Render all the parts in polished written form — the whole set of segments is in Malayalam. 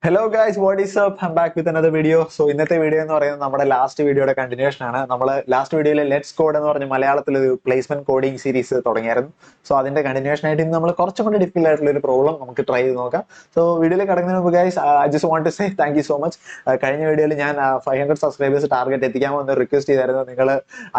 Hello guys, what is up? I'm back with another video. So ഇന്നത്തെ വീഡിയോ എന്ന് പറയുന്നത് നമ്മുടെ ലാസ്റ്റ് വീഡിയോയുടെ കണ്ടിന്യൂഷൻ ആണ്. നമ്മൾ ലാസ്റ്റ് വീഡിയോയിൽ ലെറ്റ്സ് കോഡ് എന്ന് പറഞ്ഞ മലയാളത്തിൽ ഒരു പ്ലേസ്മെന്റ് കോഡിംഗ് സീരീസ് തുടങ്ങിയായിരുന്നു. സോ അതിന്റെ കണ്ടിന്യൂഷൻ ആയിട്ട് ഇന്ന് നമ്മൾ കുറച്ചും കൂടി ഡിഫിക്കൽട്ട് ആയിട്ടുള്ള ഒരു പ്രോബ്ലം നമുക്ക് ട്രൈ ചെയ്ത് നോക്കാം. സോ വീഡിയോയിൽ കിടക്കുന്നതിന് മുമ്പ് guys, I just want to say thank you so much. കഴിഞ്ഞ വീഡിയോയിൽ ഞാൻ 500 സബ്സ്ക്രൈബേഴ്സ് ടാർഗറ്റ് എത്തിക്കാമെന്ന് റിക്വസ്റ്റ് ചെയ്തായിരുന്നു. നിങ്ങൾ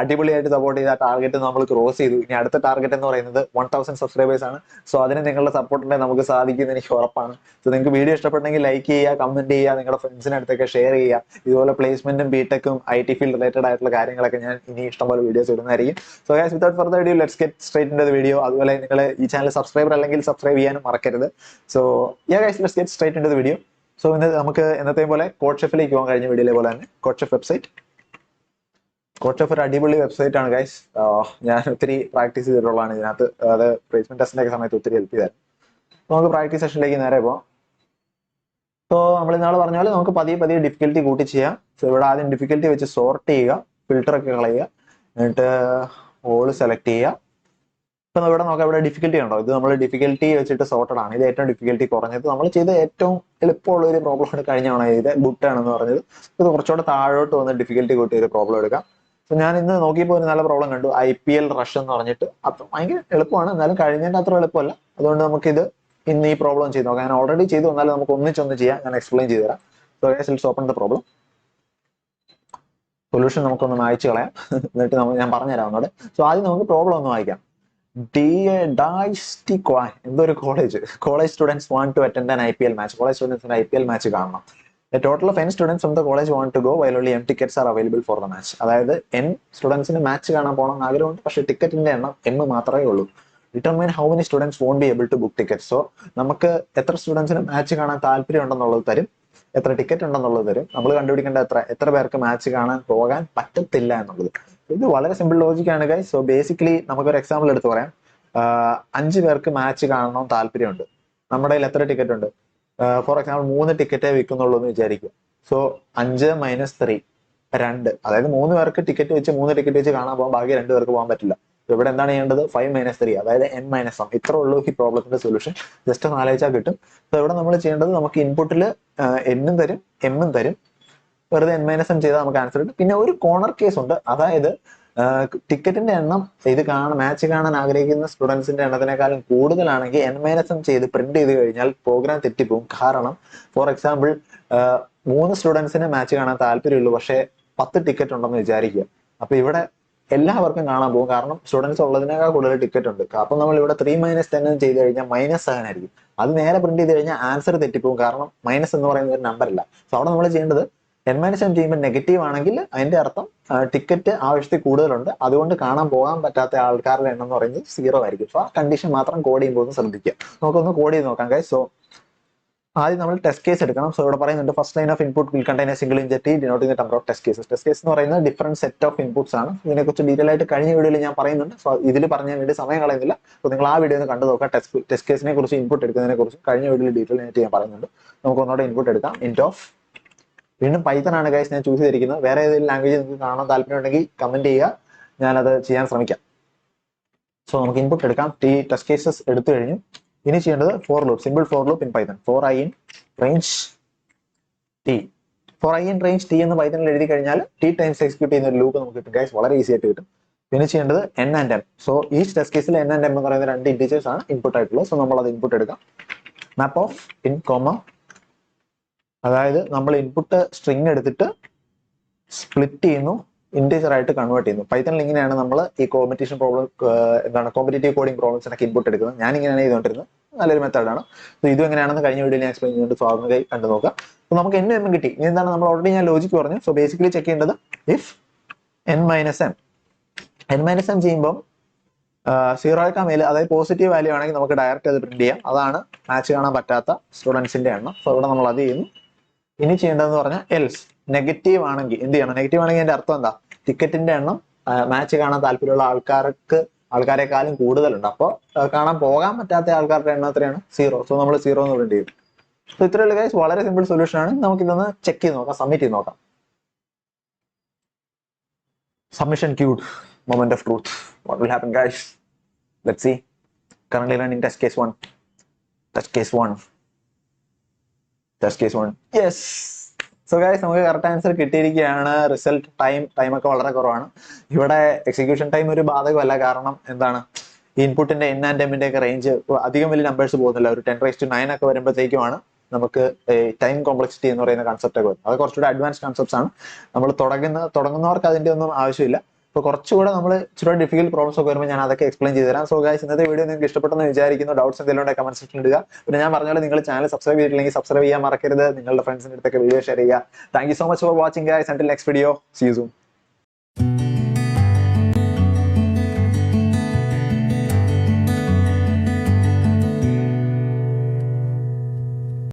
അടിപൊളിയായിട്ട് സപ്പോർട്ട് ചെയ്ത ടാർഗറ്റ് നമ്മൾ ക്രോസ് ചെയ്തു. ഇനി അടുത്ത ടാർഗറ്റ് എന്ന് പറയുന്നത് 1000 സബ്സ്ക്രൈബേഴ്സ് ആണ്. സോ അതിന് നിങ്ങളുടെ സപ്പോർട്ടിനെ നമുക്ക് സാധിക്കുമെന്ന് എനിക്ക് ഉറപ്പാണ്. സോ നിങ്ങൾക്ക് വീഡിയോ ഇഷ്ടപ്പെട്ടെങ്കിൽ ലൈക്ക് ചെയ്യുക, കമന്റ് ചെയ്യുക, നിങ്ങളുടെ ഫ്രണ്ട്സിന് അടുത്തൊക്കെ ഷെയർ ചെയ്യുക. ഇതുപോലെ പ്ലേസ്മെന്റും ബിടെക്കും IT ഫീൽഡ് റിലേറ്റഡ് ആയിട്ടുള്ള കാര്യങ്ങളൊക്കെ ഞാൻ ഇനി ഇഷ്ടംപോലെ വീഡിയോസ് ഇടുന്നതായിരിക്കും. So guys, without further ado, let's get straight into the video. അതുപോലെ നിങ്ങൾ ഈ ചാനൽ സബ്സ്ക്രൈബർ അല്ലെങ്കിൽ സബ്സ്ക്രൈബ് ചെയ്യാനും മറക്കരുത്. So guys, let's get straight into the video. So ഇന്ന് നമുക്ക് എന്നത്തെയും പോലെ കോഡ്ഷെഫിലേക്ക് പോകാം. കഴിഞ്ഞ വീഡിയോയിലെ പോലെ തന്നെ കോഡ്ഷെഫ് വെബ്സൈറ്റ്. കോഡ്ഷെഫ് ഒരു അടിപൊളി വെബ്സൈറ്റ് ആണ് ഗൈസ്. ഞാൻ ഒത്തിരി പ്രാക്ടീസ് ചെയ്തിട്ടുള്ളതാണ് ഇതിനകത്ത്. അത് പ്ലേസ്മെന്റ് ടെസ്റ്റിന്റെ ഒക്കെ സമയത്ത് ഒത്തിരി ഹെൽപ്പ് ചെയ്തായിരുന്നു. നമുക്ക് പ്രാക്ടീസ് സെഷനിലേക്ക് നേരെ പോകാം. സോ നമ്മൾ ഇന്നാൾ പറഞ്ഞ പോലെ നമുക്ക് പതിയെ പതിയെ ഡിഫിക്കൽറ്റി കൂട്ടി ചെയ്യാം. സോ ഇവിടെ ആദ്യം ഡിഫിക്കൽറ്റി വെച്ച് സോർട്ട് ചെയ്യുക, ഫിൽട്ടർ ഒക്കെ കളയുക, എന്നിട്ട് ഓൾ സെലക്ട് ചെയ്യുക. ഇപ്പൊ ഇവിടെ നോക്കാം, ഇവിടെ ഡിഫിക്കൽറ്റി ഉണ്ടോ? ഇത് നമ്മൾ ഡിഫിക്കൽറ്റി വെച്ചിട്ട് സോർട്ടഡ് ആണ്. ഇത് ഏറ്റവും ഡിഫിക്കൽറ്റി കുറഞ്ഞത്. നമ്മൾ ചെയ്ത ഏറ്റവും എളുപ്പമുള്ള ഒരു പ്രോബ്ലം ആണ് കഴിഞ്ഞ തവണ ചെയ്ത് ബുട്ട് ആണെന്ന് പറഞ്ഞത്. ഇത് കുറച്ചുകൂടെ താഴോട്ട് വന്ന് ഡിഫിക്കൽറ്റി കൂട്ടി ഒരു പ്രോബ്ലം എടുക്കാം. സോ ഞാൻ ഇന്ന് നോക്കിയപ്പോൾ ഒരു നല്ല പ്രോബ്ലം കണ്ടു, IPL റഷ് എന്ന് പറഞ്ഞിട്ട്. അത്ര ഭയങ്കര എളുപ്പമാണ്, എന്നാലും കഴിഞ്ഞതിന്റെ അത്ര എളുപ്പമല്ല. അതുകൊണ്ട് നമുക്കിത് ഇന്ന് ഈ പ്രോബ്ലം ചെയ്ത് നോക്കാം. ഞാൻ ഓൾറെഡി ചെയ്തു, എന്നാലും നമുക്ക് ഒന്നിച്ചൊന്ന് ചെയ്യാം. ഞാൻ എക്സ്പ്ലെയിൻ ചെയ്തു തരാം. So let's open the problem. Solution നമുക്കൊന്ന് വായിച്ചു കളയാം, എന്നിട്ട് ഞാൻ പറഞ്ഞുതരാം ഒന്നുകൂടെ. സോ ആദ്യം നമുക്ക് പ്രോബ്ലം ഒന്ന് വായിക്കാം. എന്തോ ഒരു college students want to attend an IPL match. College സ്റ്റുഡൻസിന് IPL മാച്ച് കാണണം. A total of n students from the college want to go while only m tickets are available for the match. അതായത് n സ്റ്റുഡൻസിന് മാച്ച് കാണാൻ പോകണം എന്ന് ആഗ്രഹമുണ്ട്, പക്ഷേ ടിക്കറ്റിന്റെ എണ്ണം m മാത്രമേ ഉള്ളൂ. Determine how many students won't be able to book ticket. So നമുക്ക് എത്ര സ്റ്റുഡൻസിന് മാച്ച് കാണാൻ താല്പര്യം ഉണ്ടെന്നുള്ളത് തരും, എത്ര ടിക്കറ്റ് ഉണ്ടെന്നുള്ളത് തരും. നമ്മൾ കണ്ടുപിടിക്കേണ്ട എത്ര പേർക്ക് മാച്ച് കാണാൻ പോകാൻ പറ്റത്തില്ല എന്നുള്ളത്. ഇത് വളരെ സിമ്പിൾ ലോജിക്കാണ് ഗൈസ്. സോ ബേസിക്കലി നമുക്കൊരു എക്സാമ്പിൾ എടുത്ത് പറയാം. 5 പേർക്ക് മാച്ച് കാണണം താല്പര്യമുണ്ട്. നമ്മുടെ കയ്യിൽ എത്ര ടിക്കറ്റ് ഉണ്ട്? ഫോർ എക്സാമ്പിൾ 3 ടിക്കറ്റേ വിൽക്കുന്നുള്ളൂ എന്ന് വിചാരിക്കുക. സോ 5 - 3 2. അതായത് 3 പേർക്ക് ടിക്കറ്റ് വെച്ച് 3 ടിക്കറ്റ് വെച്ച് കാണാൻ പോകാൻ, ബാക്കി 2 പേർക്ക് പോകാൻ പറ്റില്ല. ഇവിടെ എന്താണ് ചെയ്യേണ്ടത്? 5 - 3, അതായത് n - 1. ഇത്ര ഉള്ളൂ ഈ പ്രോബ്ലത്തിന്റെ സൊല്യൂഷൻ. ജസ്റ്റ് ഒന്ന് ആലോചിച്ചാൽ കിട്ടും. സോ ഇവിടെ നമ്മൾ ചെയ്യേണ്ടത്, നമുക്ക് ഇൻപുട്ടിൽ എന്നും തരും എമ്മും തരും. വെറുതെ n - m ചെയ്താൽ നമുക്ക് ആൻസർ കിട്ടും. പിന്നെ ഒരു കോർണർ കേസ് ഉണ്ട്, അതായത് ടിക്കറ്റിന്റെ എണ്ണം ഇത് മാച്ച് കാണാൻ ആഗ്രഹിക്കുന്ന സ്റ്റുഡൻസിന്റെ എണ്ണത്തിനേക്കാളും കൂടുതലാണെങ്കിൽ n - m ചെയ്ത് പ്രിന്റ് ചെയ്ത് കഴിഞ്ഞാൽ പ്രോഗ്രാം തെറ്റിപ്പോകും. കാരണം ഫോർ എക്സാമ്പിൾ 3 സ്റ്റുഡൻസിന് മാച്ച് കാണാൻ താല്പര്യമുള്ളൂ, പക്ഷേ 10 ടിക്കറ്റ് ഉണ്ടെന്ന് വിചാരിക്കുക. അപ്പൊ ഇവിടെ എല്ലാവർക്കും കാണാൻ പോകും, കാരണം സ്റ്റുഡൻസ് ഉള്ളതിനേക്കാൾ കൂടുതൽ ടിക്കറ്റ് ഉണ്ട്. അപ്പൊ നമ്മൾ ഇവിടെ 3 - 10 ചെയ്ത് കഴിഞ്ഞാൽ -7 ആയിരിക്കും. അത് നേരെ പ്രിന്റ് ചെയ്ത് കഴിഞ്ഞാൽ ആൻസർ തെറ്റിപ്പോകും, കാരണം മൈനസ് എന്ന് പറയുന്ന ഒരു നമ്പർ ഇല്ല. സോ അവിടെ നമ്മൾ ചെയ്യേണ്ടത് n - m ചെയ്യുമ്പോൾ നെഗറ്റീവ് ആണെങ്കിൽ അതിന്റെ അർത്ഥം ടിക്കറ്റ് ആവശ്യത്തിൽ കൂടുതലുണ്ട്, അതുകൊണ്ട് കാണാൻ പോകാൻ പറ്റാത്ത ആൾക്കാരുടെ എണ്ണം എന്ന് പറയുന്നത് 0 ആയിരിക്കും. സോ ആ കണ്ടീഷൻ മാത്രം കോഡ് ചെയ്യുമ്പോൾ ഒന്ന് ശ്രദ്ധിക്കുക. നമുക്കൊന്ന് കോഡ് ചെയ്ത് നോക്കാം ഗൈസ്. സോ ആദ്യം നമ്മൾ ടെസ്റ്റ് കേസ് എടുക്കണം. സോ ഇവിടെ പറയുന്നുണ്ട്, first line of input will contain a single ഇൻജെക്റ്റ് denoting the number of test cases. Test case എന്ന് പറയുന്നത് ഡിഫറെന്റ് സെറ്റ് ഓഫ് ഇൻപുട്സ് ആണ്. ഇതിനെക്കുറിച്ച് ഡീറ്റെയിൽ ആയിട്ട് കഴിഞ്ഞ വീഡിയോയിൽ ഞാൻ പറയുന്നുണ്ട്. സോ ഇതിൽ പറഞ്ഞാൽ വേണ്ടി സമയം കളയുന്നില്ല. സോ നിങ്ങൾ ആ വീഡിയോ ഒന്ന് കണ്ടു നോക്കുക. ടെസ്റ്റ് കേസിനെ കുറിച്ച്, ഇൻപുട്ട് എടുക്കുന്നതിനെ കുറിച്ച് കഴിഞ്ഞ വീഡിയോയിൽ ഡീറ്റെയിൽ ആയിട്ട് ഞാൻ പറയുന്നുണ്ട്. നമുക്ക് ഒന്നുകൂടെ ഇൻപുട്ട് എടുക്കാം. ഇൻറ്റ് ഓഫ്, വീണ്ടും പൈത്തൺ ആണ് ഗൈസ് ഞാൻ ചൂസ് ചെയ്തിരിക്കുന്നത്. വേറെ ഏതെങ്കിലും ലാംഗ്വേജ് നിങ്ങൾക്ക് കാണാൻ താല്പര്യം ഉണ്ടെങ്കിൽ കമന്റ് ചെയ്യുക, ഞാനത് ചെയ്യാൻ ശ്രമിക്കാം. സോ നമുക്ക് ഇൻപുട്ട് എടുക്കാം. ടെസ്റ്റ് കേസസ് എടുത്തു കഴിഞ്ഞു. ഇനി ചെയ്യേണ്ടത് for loop, simple for loop in Python. For i in range t. For i in range t എന്ന് പൈത്തണിൽ എഴുതി കഴിഞ്ഞാൽ t ടൈംസ് എക്സിക്യൂട്ട് ചെയ്യുന്ന ഒരു ലൂപ്പ് നമുക്ക് കിട്ടും ഗൈസ്. വളരെ ഈസി ആയിട്ട് കിട്ടും. പിന്നെ ചെയ്യേണ്ടത് n and m. സോ ഈ ടെസ്റ്റ് കേസിൽ n and m എന്ന് പറയുന്ന 2 ഇന്റീജേഴ്സ് ആണ് ഇൻപുട്ട് ആയിട്ടുള്ളത്. സോ നമ്മൾ അത് ഇൻപുട്ട് എടുക്കാം. മാപ്പ് ഓഫ് ഇൻ കോമ, അതായത് നമ്മൾ ഇൻപുട്ട് സ്ട്രിങ് എടുത്തിട്ട് സ്പ്ലിറ്റ് ചെയ്യുന്നു, ഇന്റീജർ ആയിട്ട് കൺവേർട്ട് ചെയ്യുന്നു. പൈത്തണിൽ ഇങ്ങനെയാണ് നമ്മൾ ഈ കോമ്പറ്റീഷൻ പ്രോബ്ലം, കോമ്പറ്റേറ്റീവ് കോഡിംഗ് പ്രോബ്ലംസിനൊക്കെ ഇൻപുട്ട് എടുക്കുന്നത്. ഞാൻ ഇങ്ങനെയാണ് ചെയ്തുകൊണ്ടിരുന്നത്. നല്ലൊരു മെത്തേഡാണ്. സോ ഇതും എങ്ങനെയാണെന്ന് കഴിഞ്ഞ വീഡിയോയിൽ ഞാൻ എക്സ്പ്ലെയിൻ ചെയ്യുന്നുണ്ട്. സോ അതൊന്ന് കണ്ടു നോക്കാം. സോ നമുക്ക് n m കിട്ടി. ഇനി എന്താണ്, നമ്മൾ ഓൾറെഡി ഞാൻ ലോജിക്ക് പറഞ്ഞു. സോ ബേസിക്കലി ചെക്ക് ചെയ്യേണ്ടത് if n - m. n - m ചെയ്യുമ്പോൾ 0 മേൽ, അതായത് പോസിറ്റീവ് വാല്യൂ ആണെങ്കിൽ നമുക്ക് ഡയറക്റ്റ് അത് പ്രിന്റ് ചെയ്യാം. അതാണ് മാച്ച് കാണാൻ പറ്റാത്ത സ്റ്റുഡൻസിന്റെ എണ്ണം. സോ ഇവിടെ നമ്മൾ അത് ചെയ്യുന്നു. ഇനി ചെയ്യേണ്ടതെന്ന് പറഞ്ഞാൽ എൽസ്, നെഗറ്റീവ് ആണെങ്കിൽ എന്ത് ചെയ്യണം? നെഗറ്റീവ് ആണെങ്കിൽ അതിന്റെ അർത്ഥം എന്താ? ടിക്കറ്റിന്റെ എണ്ണം മാച്ച് കാണാൻ താല്പര്യമുള്ള ആൾക്കാരെക്കാളും കൂടുതലുണ്ട്. അപ്പോൾ കാണാൻ പോകാൻ പറ്റാത്ത ആൾക്കാരുടെ എണ്ണം എത്രയാണ്? 0. സോ നമ്മൾ 0 എന്ന് പ്രിന്റ് ചെയ്യും. സോ ഇത്രയുള്ള ഗൈസ്, വളരെ സിമ്പിൾ സൊല്യൂഷൻ ആണ്. നമുക്ക് ഇതൊന്ന് ചെക്ക് ചെയ്ത് നോക്കാം, സബ്മിറ്റ് ചെയ്ത് നോക്കാം. Submission queued. Moment of truth. What will happen, guys? Let's see. Currently running test case 1. Test case 1. Test case 1. Yes. So guys നമുക്ക് കറക്റ്റ് ആൻസർ കിട്ടിയിരിക്കുകയാണ്. റിസൾട്ട് ടൈമൊക്കെ വളരെ കുറവാണ്. ഇവിടെ എക്സിക്യൂഷൻ ടൈം ഒരു ബാധകമല്ല. കാരണം എന്താണ്, ഇൻപുട്ടിന്റെ എൻ ആൻഡ് എമ്മിന്റെ ഒക്കെ റേഞ്ച് അധികം വലിയ നമ്പേഴ്സ് പോകുന്നില്ല. ഒരു 10⁻9 ഒക്കെ വരുമ്പോഴത്തേക്കുമാണ് നമുക്ക് ടൈം കോംപ്ലക്സിറ്റി എന്ന് പറയുന്ന കൺസെപ്റ്റ് ഒക്കെ വരും. അത് കുറച്ചുകൂടെ അഡ്വാൻസ് കൺസെപ്റ്റ്സ് ആണ്. നമ്മൾ തുടങ്ങുന്നവർക്ക് അതിന്റെ ഒന്നും ആവശ്യമില്ല. ഇപ്പൊ കുറച്ചുകൂടെ നമ്മൾ ഇച്ചിരി ഡിഫിക്കൽട്ട് പ്രോബ്ലംസ് ഒക്കെ വരുമ്പോൾ ഞാൻ അതൊക്കെ എക്സ്പ്ലെയിൻ ചെയ്ത് തരാം. സോ ഗൈസ് ഇന്നത്തെ വീഡിയോ നിങ്ങൾക്ക് ഇഷ്ടപ്പെട്ടെന്ന് വിചാരിക്കുന്നു. ഡൗട്ട്സ് എന്തെങ്കിലും ഉണ്ടെങ്കിൽ കമന്റ് സെക്ഷനിൽ ഇടുക. പിന്നെ ഞാൻ പറഞ്ഞ പോലെ നിങ്ങൾ ചാനൽ സബ്സ്ക്രൈബ് ചെയ്തിട്ടില്ലെങ്കിൽ സബ്സ്ക്രൈബ് ചെയ്യാൻ മറക്കരുത്. നിങ്ങളുടെ ഫ്രണ്ട്സിന്റെ അടുത്തൊക്കെ വീഡിയോ ഷെയർ ചെയ്യുക. Thank you so much for watching guys. Until next video, see you soon.